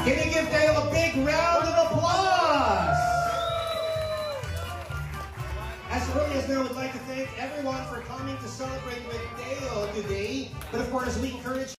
Can you give Dale a big round of applause? As early as now, I would like to thank everyone for coming to celebrate with Dale today. But of course, we encourage...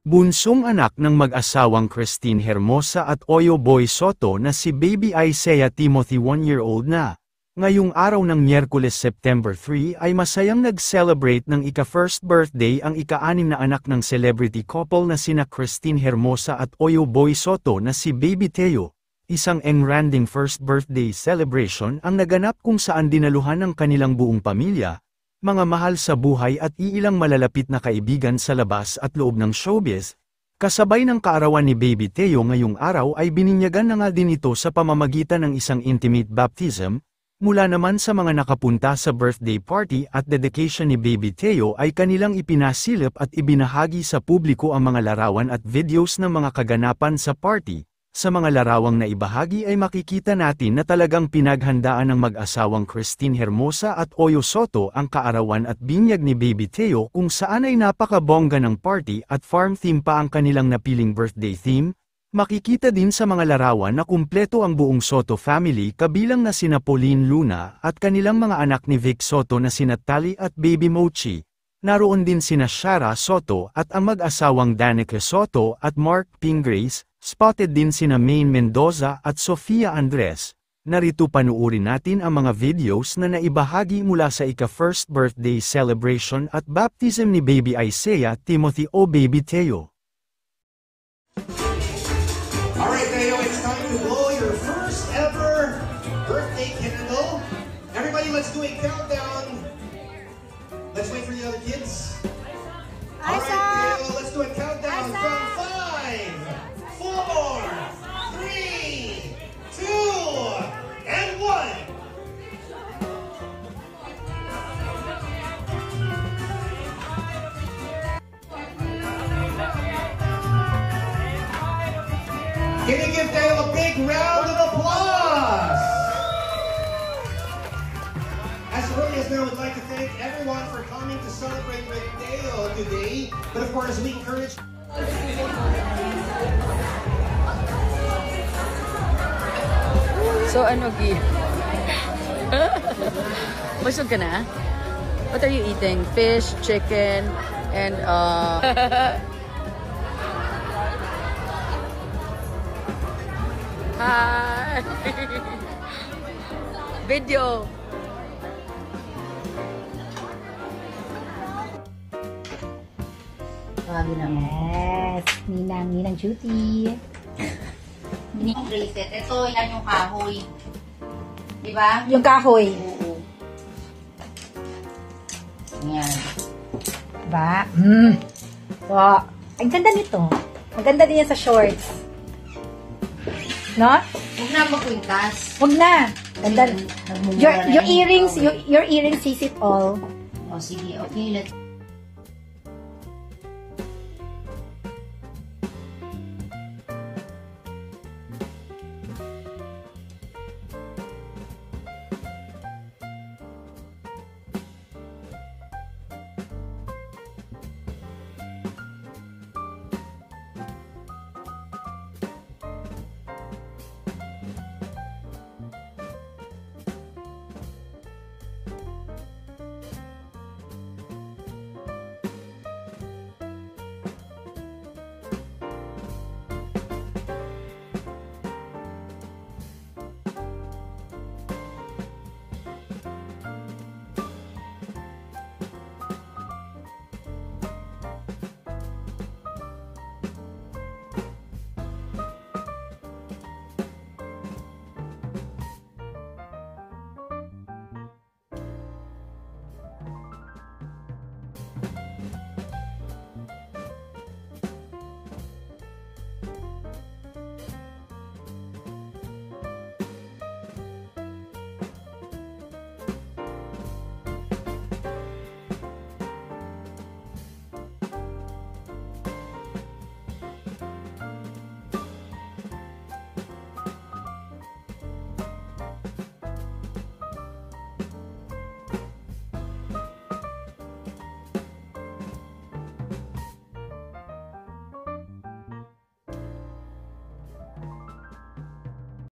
Bunsong anak ng mag-asawang Christine Hermosa at Oyo Boy Soto na si Baby Isaiah Timothy 1-year-old na. Ngayong araw ng Miyerkules September 3 ay masayang nag-celebrate ng ika-first birthday ang ika-6 na anak ng celebrity couple na sina Christine Hermosa at Oyo Boy Soto na si Baby Teo. Isang engranding first birthday celebration ang naganap kung saan dinaluhan ng kanilang buong pamilya, mga mahal sa buhay at iilang malalapit na kaibigan sa labas at loob ng showbiz. Kasabay ng kaarawan ni Baby Teo ngayong araw ay bininyagan na nga din ito sa pamamagitan ng isang intimate baptism. Mula naman sa mga nakapunta sa birthday party at dedication ni Baby Teo ay kanilang ipinasilip at ibinahagi sa publiko ang mga larawan at videos ng mga kaganapan sa party. Sa mga larawang na ibahagi ay makikita natin na talagang pinaghandaan ng mag-asawang Christine Hermosa at Oyo Soto ang kaarawan at binyag ni Baby Teo kung saan ay napakabongga ng party at farm theme pa ang kanilang napiling birthday theme. Makikita din sa mga larawan na kumpleto ang buong Soto family kabilang na sina Pauline Luna at kanilang mga anak ni Vic Soto na sina Tali at Baby Mochi. Naroon din sina Shara Soto at ang mag-asawang Danica Soto at Mark Pingrace. Spotted din sina Maine Mendoza at Sofia Andres. Narito panuorin natin ang mga videos na naibahagi mula sa ika-first birthday celebration at baptism ni Baby Isaiah Timothy o Baby Teo. Alright Teo, it's time to blow your first ever birthday candle. Everybody, let's do a countdown. Let's wait for the other kids. Alright Teo, let's do a countdown from 5, 4, 3, 2, and 1. Can you give Dale a big round of applause? As early as now, I would like to thank everyone for coming to celebrate with Dale today. But of course, we encourage... So ano, Gi? Busog ka na? What are you eating? Fish, chicken, and Hi! Video! Grabe naman. Yes! Ninang duty. Bracelet. Ito, yan yung kahoy. Diba? Yung kahoy. Oo. Yan. Diba? So, ang ganda nito. Maganda din yan sa shorts. No? Huwag na magkwintas. Huwag na. Ganda. Your earrings sees it all. O, sige. Okay, let's...